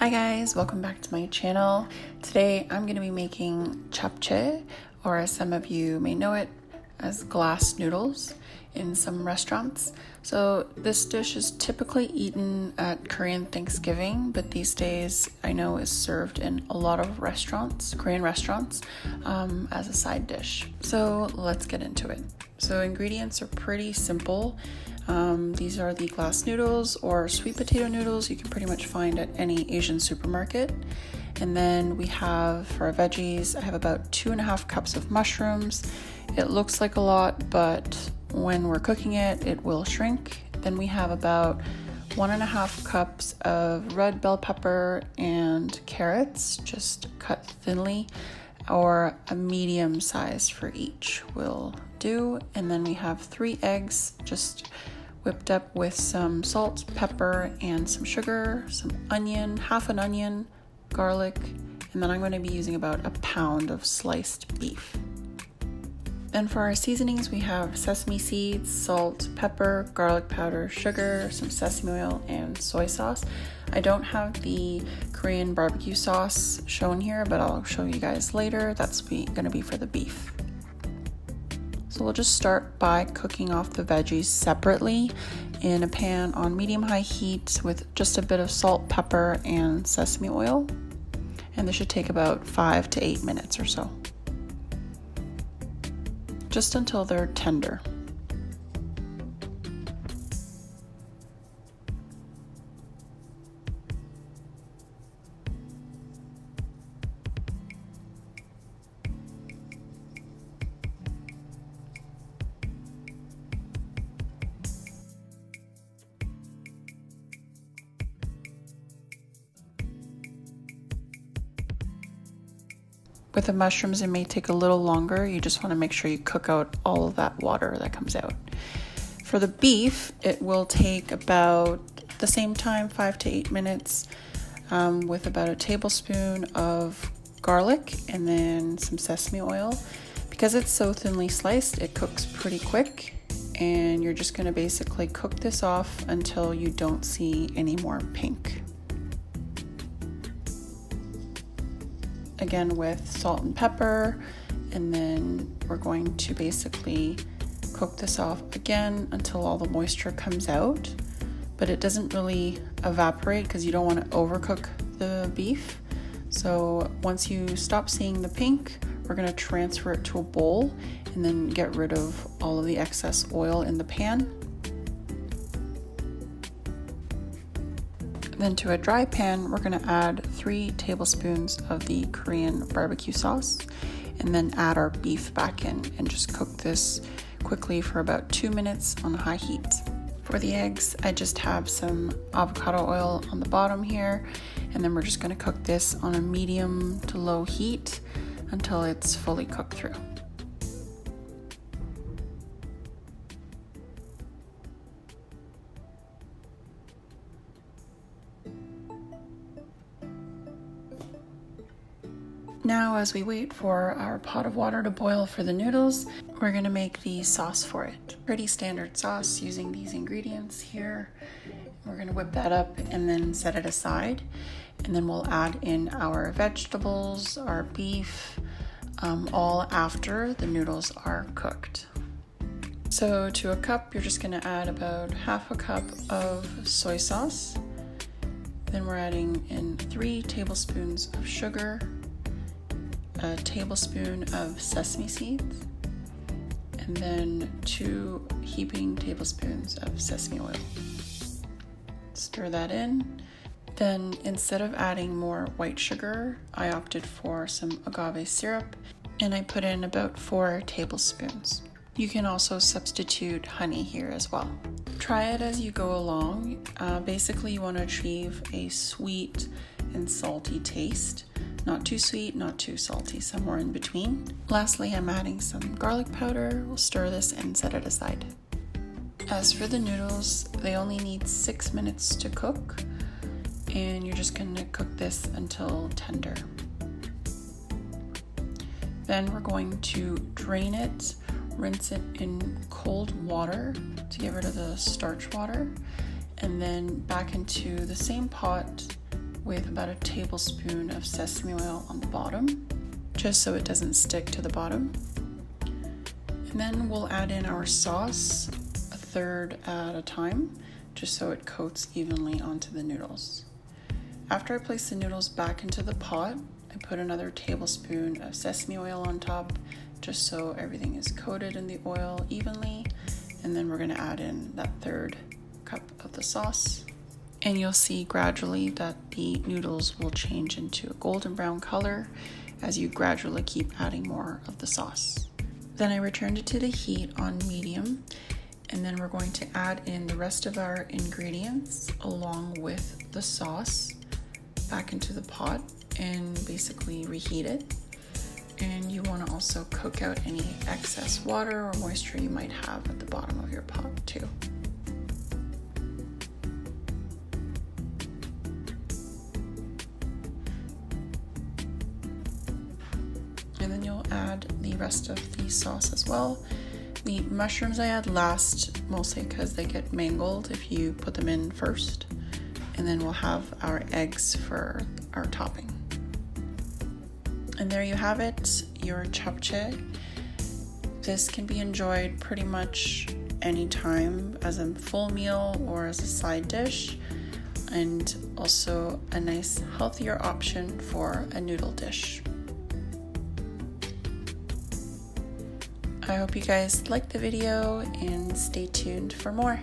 Hi guys, welcome back to my channel. Today I'm going to be making japchae, or as some of you may know it as glass noodles in some restaurants. So this dish is typically eaten at Korean Thanksgiving, but these days I know is served in a lot of restaurants, Korean restaurants, as a side dish. So let's get into it. So ingredients are pretty simple. These are the glass noodles or sweet potato noodles you can pretty much find at any Asian supermarket. And then we have, for our veggies, I have about 2.5 cups of mushrooms. It looks like a lot, but when we're cooking it, it will shrink. Then we have about 1.5 cups of red bell pepper and carrots, just cut thinly, or a medium size for each will do. And then we have 3 eggs, just whipped up with some salt, pepper, and some sugar, some onion, half an onion, garlic, and then I'm going to be using about 1 pound of sliced beef. Then for our seasonings, we have sesame seeds, salt, pepper, garlic powder, sugar, some sesame oil, and soy sauce. I don't have the Korean barbecue sauce shown here, but I'll show you guys later. That's going to be for the beef. So we'll just start by cooking off the veggies separately in a pan on medium-high heat with just a bit of salt, pepper, and sesame oil. And this should take about 5 to 8 minutes or so, just until they're tender. With the mushrooms, it may take a little longer. You just want to make sure you cook out all of that water that comes out. For the beef, it will take about the same time, 5 to 8 minutes, with about a tablespoon of garlic and then some sesame oil. Because it's so thinly sliced, it cooks pretty quick, and you're just going to basically cook this off until you don't see any more pink. Again with salt and pepper, and then we're going to basically cook this off again until all the moisture comes out, but it doesn't really evaporate because you don't want to overcook the beef. So once you stop seeing the pink, we're going to transfer it to a bowl and then get rid of all of the excess oil in the pan. Then to a dry pan, we're going to add 3 tablespoons of the Korean barbecue sauce, and then add our beef back in and just cook this quickly for about 2 minutes on high heat. For the eggs, I just have some avocado oil on the bottom here, and then we're just going to cook this on a medium to low heat until it's fully cooked through. Now, as we wait for our pot of water to boil for the noodles, we're going to make the sauce for it. Pretty standard sauce using these ingredients here. We're going to whip that up and then set it aside. And then we'll add in our vegetables, our beef, all after the noodles are cooked. So to a cup, you're just going to add about 1/2 cup of soy sauce. Then we're adding in 3 tablespoons of sugar, a tablespoon of sesame seeds, and then 2 heaping tablespoons of sesame oil. Stir that in. Then instead of adding more white sugar, I opted for some agave syrup, and I put in about 4 tablespoons. You can also substitute honey here as well. Try it as you go along. Basically, you want to achieve a sweet and salty taste. Not too sweet, not too salty, somewhere in between. Lastly, I'm adding some garlic powder. We'll stir this and set it aside. As for the noodles, they only need 6 minutes to cook, and you're just going to cook this until tender. Then we're going to drain it, rinse it in cold water to get rid of the starch water, and then back into the same pot with about a tablespoon of sesame oil on the bottom, just so it doesn't stick to the bottom. And then we'll add in our sauce, a third at a time, just so it coats evenly onto the noodles. After I place the noodles back into the pot, I put another tablespoon of sesame oil on top, just so everything is coated in the oil evenly. And then we're going to add in that third cup of the sauce. And you'll see gradually that the noodles will change into a golden brown color as you gradually keep adding more of the sauce. Then I returned it to the heat on medium, and then we're going to add in the rest of our ingredients along with the sauce back into the pot and basically reheat it. And you want to also cook out any excess water or moisture you might have at the bottom of your pot too. And then you'll add the rest of the sauce as well. The mushrooms I add last, mostly because they get mangled if you put them in first. And then we'll have our eggs for our topping. And there you have it, your japchae. This can be enjoyed pretty much anytime as a full meal or as a side dish, and also a nice healthier option for a noodle dish. I hope you guys liked the video and stay tuned for more.